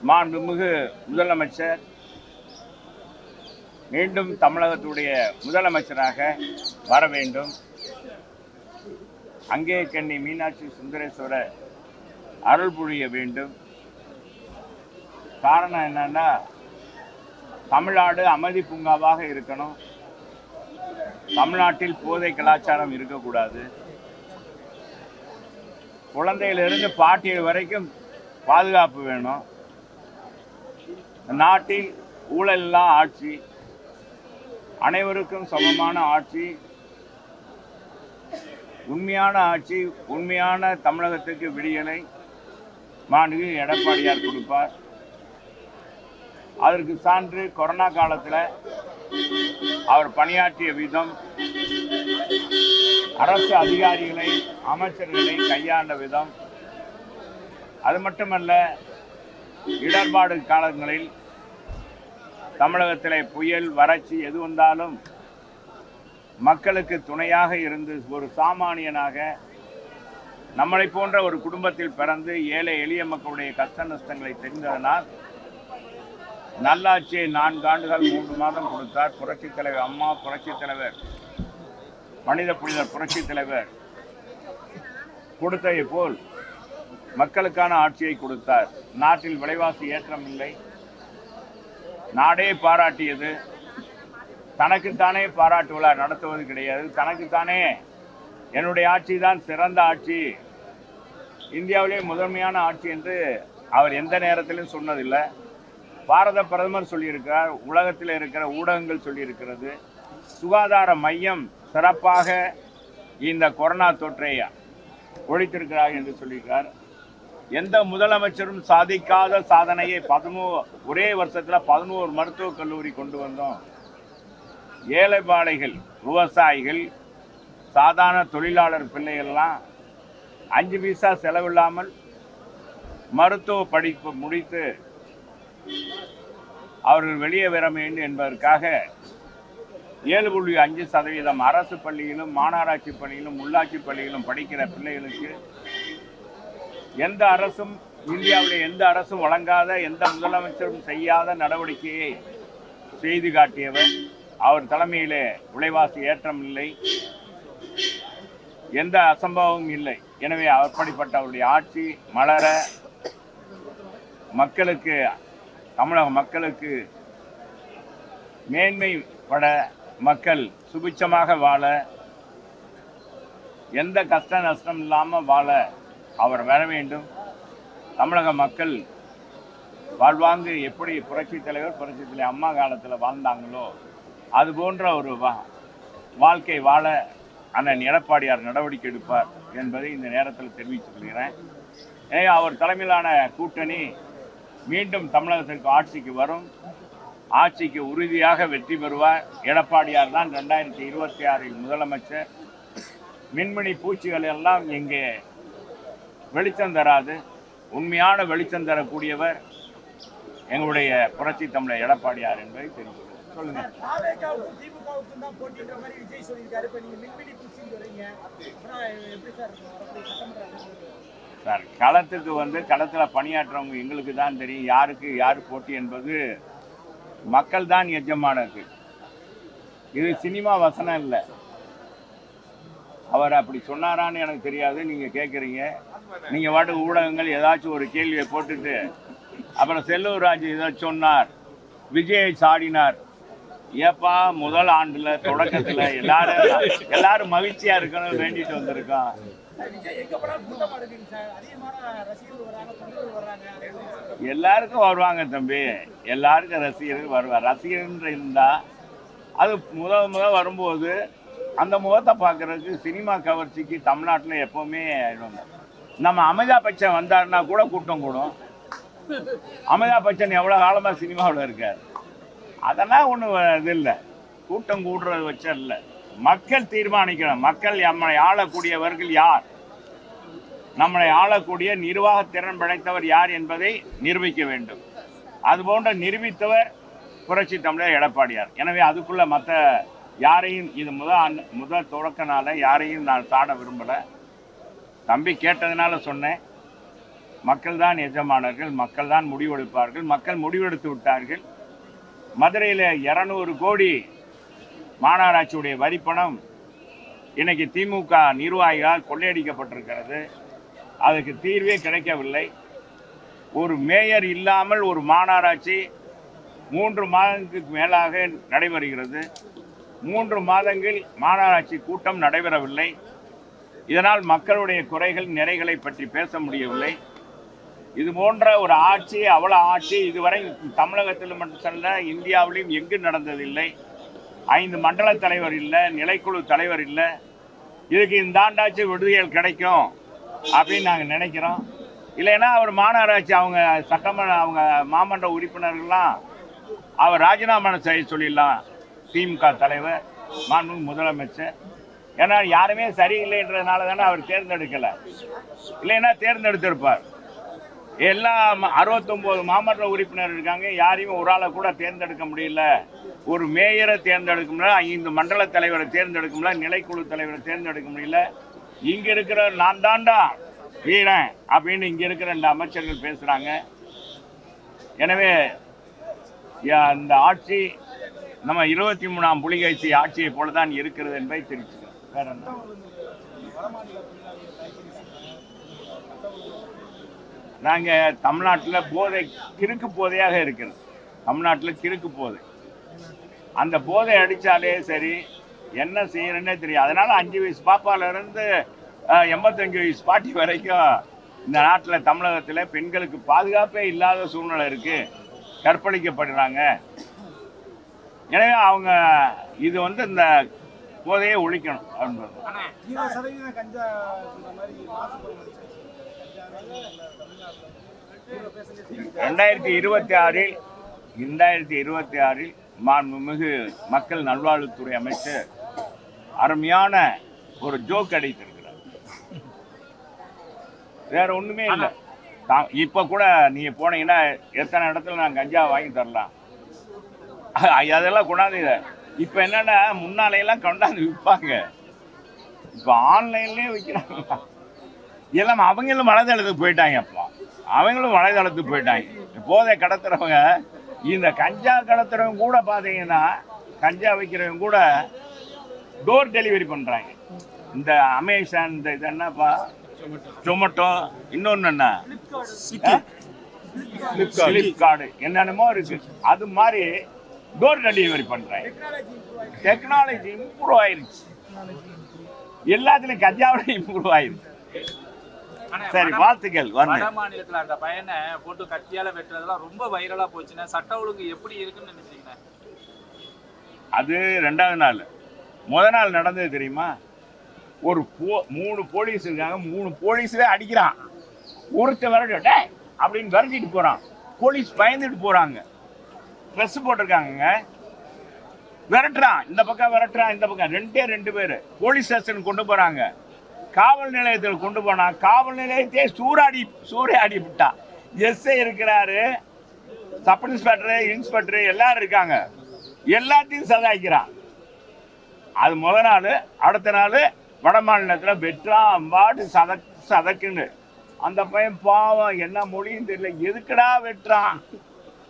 மாண்புமிகு முதலமைச்சர் மீண்டும் தமிழகத்துடைய முதலமைச்சராக வர வேண்டும். அங்கே கன்னி மீனாட்சி சுந்தரேஸ்வரர் அருள் புரிய வேண்டும். காரணம் என்னன்னா, தமிழ்நாடு அமைதி பூங்காவாக இருக்கணும். தமிழ்நாட்டில் போதை கலாச்சாரம் இருக்கக்கூடாது. குழந்தையிலிருந்து பாட்டியல் வரைக்கும் பாதுகாப்பு வேணும். நாட்டில் ஊழலில்லா ஆட்சி, அனைவருக்கும் சமமான ஆட்சி, உண்மையான ஆட்சி, உண்மையான தமிழகத்துக்கு விடியலை மாண்புமிகு எடப்பாடியார் கொடுப்பார். அதற்கு சான்று கொரோனா காலத்தில் அவர் பணியாற்றிய விதம், அரசு அதிகாரிகளை அமைச்சர்களை கையாண்ட விதம், அது மட்டுமல்ல இடர்பாடு காலங்களில் தமிழகத்தில் புயல் வறட்சி எது வந்தாலும் மக்களுக்கு துணையாக இருந்து ஒரு சாமானியனாக நம்மளை போன்ற ஒரு குடும்பத்தில் பிறந்து ஏழை எளிய மக்களுடைய கஷ்ட நஷ்டங்களை தெரிந்ததனால் நல்லாட்சியை 4 ஆண்டுகள் 3 மாதம் கொடுத்தார். புரட்சித் தலைவர் அம்மா, புரட்சித் தலைவர் மனித புனிதர் புரட்சித் தலைவர் கொடுத்ததை போல் மக்களுக்கான ஆட்சியை கொடுத்தார். நாட்டில் விலைவாசி ஏற்றம் இல்லை. நாடே பாராட்டியது. தனக்குத்தானே பாராட்டு விழா நடத்துவது கிடையாது. தனக்குத்தானே என்னுடைய ஆட்சி தான் சிறந்த ஆட்சி, இந்தியாவிலே முதன்மையான ஆட்சி என்று அவர் எந்த நேரத்திலும் சொன்னதில்லை. பாரத பிரதமர் சொல்லியிருக்கிறார், உலகத்தில் இருக்கிற ஊடகங்கள் சொல்லியிருக்கிறது. சுகாதார மையம் சிறப்பாக இந்த கொரோனா தொற்றை ஒழித்திருக்கிறார் என்று சொல்லியிருக்கிறார். எந்த முதலமைச்சரும் சாதிக்காத சாதனையை ஒரே வருஷத்தில் 11 மருத்துவக் கல்லூரி கொண்டு வந்தோம். ஏழைப்பாளைகள், விவசாயிகள், சாதாரண தொழிலாளர் பிள்ளைகள்லாம் 5 பைசா செலவில்லாமல் மருத்துவ படிப்பு முடித்து அவர்கள் வெளியே வர வேண்டும் என்பதற்காக 7.5% அரசு பள்ளியிலும் மாநகராட்சி பள்ளியிலும் உள்ளாட்சி பள்ளியிலும் படிக்கிற பிள்ளைகளுக்கு எந்த அரசும், இந்தியாவில் எந்த அரசும் வழங்காத, எந்த முதலமைச்சரும் செய்யாத நடவடிக்கையை செய்து காட்டியவர். அவர் தலைமையிலே விலைவாசி ஏற்றம் இல்லை, எந்த அசம்பவமும் இல்லை. எனவே அப்படிப்பட்ட அவருடைய ஆட்சி மலர, மக்களுக்கு, தமிழக மக்களுக்கு மேன்மைப்பட, மக்கள் சுபிட்சமாக வாழ, எந்த கஷ்ட நஷ்டம் இல்லாமல் வாழ அவர் வர வேண்டும். தமிழக மக்கள் வாழ்வாங்கு எப்படி புரட்சித் தலைவர் அம்மா காலத்தில் வாழ்ந்தாங்களோ அது போன்ற ஒரு வாழ்க்கை வாழ அண்ணன் எடப்பாடியார் நடவடிக்கை எடுப்பார் என்பதை இந்த நேரத்தில் தெரிவித்துக் கொள்கிறேன். எனவே அவர் தலைமையிலான கூட்டணி மீண்டும் தமிழகத்திற்கு ஆட்சிக்கு வரும். ஆட்சிக்கு உறுதியாக வெற்றி பெறுவார். எடப்பாடியார் தான் 2026 முதலமைச்சர். மின்மினி பூச்சிகள் எல்லாம் இங்கே வெளிச்சம் தராது. உண்மையான வெளிச்சம் தரக்கூடியவர் எங்களுடைய புரட்சி தமிழர் எடப்பாடியார் என்பதை தெரிவிக்கிறது. சொல்லுங்க சார். களத்துக்கு களத்தில் பணியாற்றுறவங்க எங்களுக்கு தான் தெரியும் யாருக்கு யார் போட்டி என்பது. மக்கள் தான் எஜமானது. இது சினிமா வசனம் இல்லை. அவர் அப்படி சொன்னாரான்னு எனக்கு தெரியாது. நீங்கள் கேட்குறீங்க. நீங்கள் பாட்டு ஊடகங்கள் ஏதாச்சும் ஒரு கேள்வியை போட்டுட்டு அப்புறம் செல்லூர் ராஜு இதை சொன்னார், விஜயை சாடினார். ஏப்பா, முதல் ஆண்டுல தொடக்கத்தில் எல்லாரும் மகிழ்ச்சியாக இருக்கணும் வேண்டிட்டு வந்திருக்கோம். எல்லாருக்கும் வருவாங்க தம்பி, எல்லாருக்கும் ரசிகர்கள் வருவார். ரசிகர்கள் இருந்தால் அது முதல் வரும்போது அந்த முகத்தை பார்க்கறதுக்கு சினிமா கவர்ச்சிக்கு தமிழ்நாட்டில் எப்போவுமே நம்ம அமிதாப் பச்சன் வந்தாருன்னா கூட கூட்டம் கூடும். அமிதாப் பச்சன் எவ்வளோ காலமாக சினிமாவில் இருக்கார். அதெல்லாம் ஒன்றும் இது இல்லை, கூட்டம் கூடுறது வச்ச இல்லை. மக்கள் தீர்மானிக்கணும். மக்கள் நம்மளை ஆளக்கூடியவர்கள் யார், நம்மளை ஆளக்கூடிய நிர்வாக திறன் படைத்தவர் யார் என்பதை நிரூபிக்க வேண்டும். அதுபோன்ற நிரூபித்தவர் புரட்சி தமிழர் எடப்பாடியார். எனவே அதுக்குள்ள மற்ற யாரையும், இது முதல் தொடக்க நாள யாரையும் நான் சாட விரும்பலை. தம்பி கேட்டதுனால சொன்னேன். மக்கள் தான் எஜமானர்கள், மக்கள் தான் முடிவெடுப்பார்கள். மக்கள் முடிவெடுத்து விட்டார்கள். மதுரையில் 200 கோடி மாநகராட்சியுடைய வரிப்பணம் இன்னைக்கு திமுக நிர்வாகிகளால் கொள்ளையடிக்கப்பட்டிருக்கிறது. அதுக்கு தீர்வே கிடைக்கவில்லை. ஒரு மேயர் இல்லாமல் ஒரு மாநகராட்சி 3 மாதங்களுக்கு மேலாக நடைபெறுகிறது. 3 மாதங்கள் மாநகராட்சி கூட்டம் நடைபெறவில்லை. இதனால் மக்களுடைய குறைகள் நிறைகளை பற்றி பேச முடியவில்லை. இது போன்ற ஒரு ஆட்சி, அவ்வளோ ஆட்சி இதுவரை தமிழகத்தில் மட்டுமல்ல இந்தியாவிலும் எங்கு நடந்ததில்லை. 5 மண்டல தலைவர் இல்லை, நிலைக்குழு தலைவர் இல்லை. இதுக்கு இந்த ஆண்டாட்சி விடுதல் கிடைக்கும் அப்படின்னு நாங்கள் நினைக்கிறோம். இல்லைன்னா அவர் மாநகராட்சி அவங்க சட்டமன்ற அவங்க மாமன்ற உறுப்பினர்கள்லாம் அவர் ராஜினாமா செய்ய சொல்லிடலாம். திமுக தலைவர், மாண்புமிகு முதலமைச்சர். ஏன்னா யாருமே சரியில்லைன்றதுனால தானே அவர் தேர்ந்தெடுக்கலை. இல்லைன்னா தேர்ந்தெடுத்திருப்பார். எல்லாம் 69 மாமன்ற உறுப்பினர் இருக்காங்க. யாரையும் ஒரு ஆளை கூட தேர்ந்தெடுக்க முடியல. ஒரு மேயரை தேர்ந்தெடுக்க முடியல, 5 மண்டல தலைவரை தேர்ந்தெடுக்க முடியல, நிலைக்குழு தலைவரை தேர்ந்தெடுக்க முடியல. இங்க இருக்கிற நான் தாண்டா வீரன் அப்படின்னு இங்க இருக்கிற 2 அமைச்சர்கள் பேசுறாங்க. எனவே இந்த ஆட்சி நம்ம 23ஆம் புலிகேசி ஆட்சியை போலதான் இருக்கிறது என்பதை தெரிவிச்சுக்கிறோம். வேற என்ன? நாங்கள் தமிழ்நாட்டில் போதை கிறுக்கு போதையாக இருக்கிறது. தமிழ்நாட்டில் கிறுக்கு போதை. அந்த போதை அடித்தாலே சரி என்ன செய்யறேன்னே தெரியும். அதனால 5 வயசு பாப்பாவிலிருந்து 85 வயசு பாட்டி வரைக்கும் இந்த நாட்டில் தமிழகத்தில் பெண்களுக்கு பாதுகாப்பே இல்லாத சூழ்நிலை இருக்கு. கற்பழிக்கப்படுறாங்க. எனவே அவங்க இது இந்த போதையை ஒழிக்கணும் அப்படின்றது. 2026 மாண்புமிகு மக்கள் நல்வாழ்வுத்துறை அமைச்சர் அருமையான ஒரு ஜோக் அடித்திருக்கிறார். வேற ஒண்ணுமே இல்லை. இப்ப கூட நீங்க போனீங்கன்னா எத்தனை இடத்துல நான் கஞ்சா வாங்கி தரலாம். அதெல்லாம் கொண்டாந்து இப்ப என்னன்னா முன்னாலையெல்லாம் கொண்டாந்து விற்பாங்க. இப்ப ஆன்லைன்லயே விற்கிறாங்க. எல்லாம் அவங்களும் வலைதளத்துக்கு போயிட்டாங்க. அப்போ அவங்களும் வலைதளத்துக்கு போயிட்டாங்க. போதை கடத்துறவங்க, இந்த கஞ்சா கடத்துறவங்க கூட பார்த்தீங்கன்னா கஞ்சா வைக்கிறவங்க கூட டோர் டெலிவரி பண்றாங்க. இந்த அமேசான், இந்த இது என்னப்பா, ஜொமேட்டோ, இன்னொன்னு என்ன ஃபிளிப்கார்டு, என்னென்னமோ இருக்கு. அது மாதிரி டோர் டெலிவரி பண்றாங்க. டெக்னாலஜி இம்ப்ரூவ் ஆயிருச்சு. எல்லாத்துலயும் கஞ்சாவோட இம்ப்ரூவ் ஆயிருச்சு. சரி, வாழ்த்துக்கள். வட மாநிலத்துல அந்த பையனை போட்டு கத்தியால வெட்டுறதெல்லாம் ரொம்ப வைரலா போச்சுன்னா சட்ட ஒழுங்கு எப்படி இருக்குன்னு நினைச்சீங்க? அது 2வது நாள். முதல் நாள் நடந்தது தெரியுமா? ஒரு 3 போலீஸ் இருக்காங்க. 3 போலீஸே அடிக்கிறான். ஒருத்தர் விரட்டு அப்படின்னு விரட்டிட்டு போறான். போலீஸ் பயந்துட்டு போறாங்க. ட்ரெஸ் போட்டிருக்காங்க. விரட்டுறான், இந்த பக்கம் விரட்டுறான், இந்த பக்கம். 2 பேர் போலீஸ் ஸ்டேஷன் கொண்டு போறாங்க. காவல் நிலையத்தில் கொண்டு போனா காவல் நிலையத்தையே சூறையாடி விட்டா. எஸ்ஐ இருக்கிறாரு, சப் இன்ஸ்பெக்டர் எல்லாரும் இருக்காங்க. எல்லாத்தையும் சதாய்க்கிறான். அது முதல் நாள். அடுத்த நாள் வட மாநிலத்தில் வெட்டுறான். அம்பாட்டு சதக்குன்னு. அந்த பையன் பாவம், என்ன மொழியும் தெரியல. எதுக்குடா வெட்டுறான்?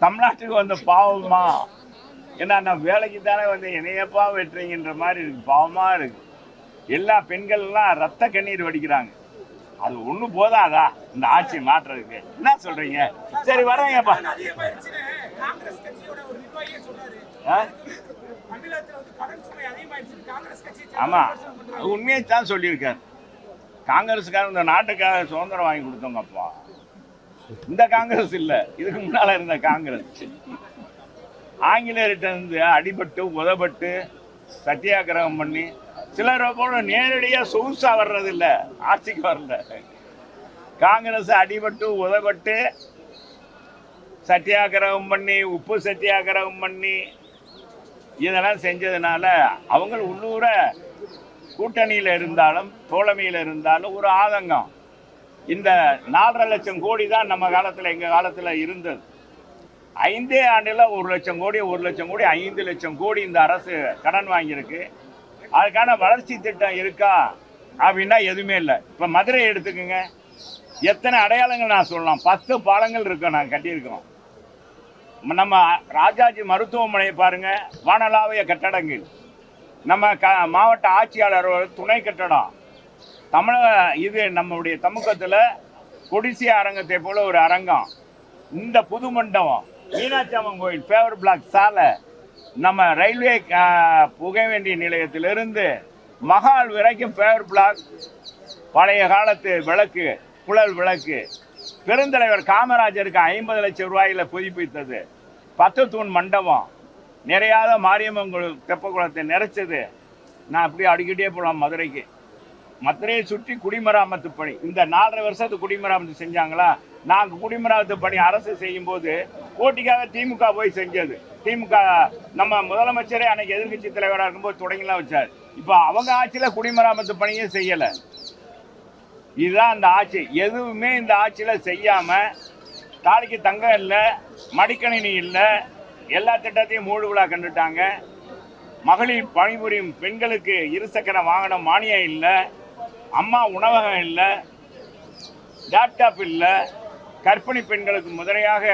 தமிழ்நாட்டுக்கு வந்த பாவமா? ஏன்னா நான் வேலைக்கு தானே என்னையப்பா வெட்டுறீங்கன்ற மாதிரி இருக்கு. பாவமா இருக்கு. எல்லா பெண்கள்லாம் ரத்த கண்ணீர் வடிக்கிறாங்க. அது ஒண்ணு போதாதா இந்த ஆட்சி மாற்றுறதுக்கு? என்ன சொல்றீங்க? சரி, வரேங்கப்பா. ஆமா, உண்மையை தான் சொல்லியிருக்காரு. காங்கிரஸ்காரர் இந்த நாட்டுக்காக சுதந்திரம் வாங்கி கொடுத்தவங்க. அப்பா இந்த காங்கிரஸ் இல்ல, இதுக்கு முன்னால இருந்த காங்கிரஸ். ஆங்கிலேயர்கிட்ட இருந்து அடிபட்டு உதப்பட்டு சத்தியாகிரகம் பண்ணி சிலர் போல நேரடியா சொகுசா வர்றது இல்ல, ஆட்சிக்கு வரல. காங்கிரஸ் அடிபட்டு உதப்பட்டு சத்தியாகிரகம் பண்ணி, உப்பு சத்தியாகிரகம் பண்ணி இதெல்லாம் செஞ்சதுனால அவங்க உள்ளூர கூட்டணியில் இருந்தாலும் தோழமையில் இருந்தாலும் ஒரு ஆதங்கம். இந்த 4.5 லட்சம் கோடி தான் நம்ம காலத்தில், எங்கள் காலத்தில் இருந்தது. 5 ஆண்டில் 1 லட்சம் கோடி 5 லட்சம் கோடி இந்த அரசு கடன் வாங்கியிருக்கு. அதுக்கான வளர்ச்சி திட்டம் இருக்கா அப்படின்னா எதுவுமே இல்லை. இப்போ மதுரை எடுத்துக்கோங்க. எத்தனை அடையாளங்கள் நான் சொல்லலாம். 10 பாலங்கள் இருக்கோம் நான் கட்டியிருக்கோம். நம்ம ராஜாஜி மருத்துவமனையை பாருங்க, வானளாவிய கட்டடங்கள். நம்ம மாவட்ட ஆட்சியாளர் துணை கட்டடம். தமிழக இது நம்முடைய தமிழகத்தில் கொடிசிய அரங்கத்தை போல ஒரு அரங்கம். இந்த புது மண்டபம், மீனாட்சி அம்மன் கோயில், ஃபேவர் பிளாக் சாலை, நம்ம ரயில்வே புகை வேண்டிய நிலையத்திலிருந்து மகால் வரைக்கும் ஃபேவர் பிளாக், பழைய காலத்து விளக்கு, குழல் விளக்கு. பெருந்தலைவர் காமராஜருக்கு 50 லட்சம் ரூபாயில் புதுப்பித்தது. 10 தூண் மண்டபம், நிறையாத மாரியம்மன் தெப்பக்குளத்தை நிறைச்சது. நான் அப்படியே அடிக்கடியே போகலாம் மதுரைக்கு. மதுரையை சுற்றி குடிமராமத்து பணி, இந்த 4.5 வருஷத்துக்கு குடிமராமத்து செஞ்சாங்களா? நாங்கள் குடிமராமத்து பணி அரசு செய்யும் போது போட்டிக்காக திமுக போய் செஞ்சது. திமுக நம்ம முதலமைச்சரே அன்னைக்கு எதிர்கட்சி தலைவராக இருக்கும்போது தொடங்கிலாம் வச்சார். இப்போ அவங்க ஆட்சியில் குடிமராமத்து பணியே செய்யலை. இதுதான் அந்த ஆட்சி. எதுவுமே இந்த ஆட்சியில் செய்யாமல், தாலிக்கு தங்கம் இல்லை, மடிக்கணினி இல்லை, எல்லா திட்டத்தையும் மூடு விழா கண்டுட்டாங்க. மகளிர் பணிபுரியும் பெண்களுக்கு இருசக்கர வாகனம் மானியம் இல்லை, அம்மா உணவகம் இல்லை, லேப்டாப் இல்லை, கர்ப்பிணி பெண்களுக்கு முதலையாக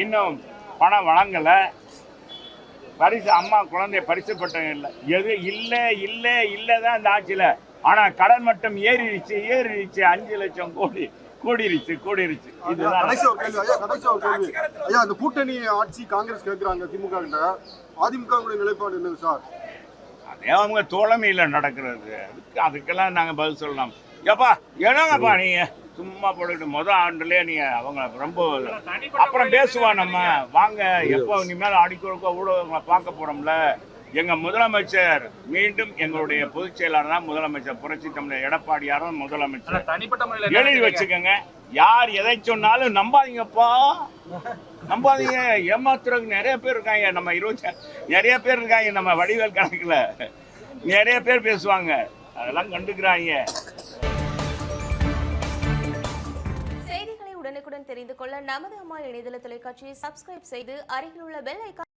இன்னும் பணம் வழங்கலை, பரிசு அம்மா குழந்தை பரிசு பட்டம் இல்லை. எது இல்லை இல்லை இல்லை தான் இந்த ஆட்சியில். ஆனால் கடன் மட்டும் ஏறிடுச்சு 5 லட்சம் கோடி கூடிருச்சு. இதுதான் கடைசி ஒரு கேள்வி ஐயா. அந்த கூட்டணி ஆட்சி காங்கிரஸ் கேட்கிறாங்க திமுக கிட்ட, அதிமுக நிலைப்பாடு என்னது சார்? அதே அவங்க தோழமையில் நடக்கிறது. அதுக்கெல்லாம் நாங்கள் பதில் சொல்லலாம். ஏப்பா என்னங்கப்பா நீங்க சும்மா போட்டுக்கிட்டு ஆண்டுலேயே நீங்க அவங்க ரொம்ப அப்புறம் பேசுவா. நம்ம வாங்க எப்போ இனிமேல் அடிக்கொடுக்க ஊடகங்களை பார்க்க போறோம்ல. எங்க முதலமைச்சர் மீண்டும் எங்களுடைய பொதுச் செயலாளர் தான் முதலமைச்சர். புரட்சி தமிழர் எடப்பாடியார் தான் முதலமைச்சர். எழுதி வச்சுக்கோங்க. யார் எதை சொன்னாலும் நம்பாதீங்கப்பா, நம்பாதீங்க. ஏமாத்துறதுக்கு நிறைய பேர் இருக்காங்க. நம்ம நிறைய பேர் இருக்காங்க. நம்ம வடிவேல் கணக்குல நிறைய பேர் பேசுவாங்க. அதெல்லாம் கண்டுக்கிறாங்க. செய்திகளை உடனுக்குடன் தெரிந்து கொள்ள நமது அம்மா இணையதள தொலைக்காட்சியை சப்ஸ்கிரைப் செய்து அருகில் உள்ள பெல் ஐகான்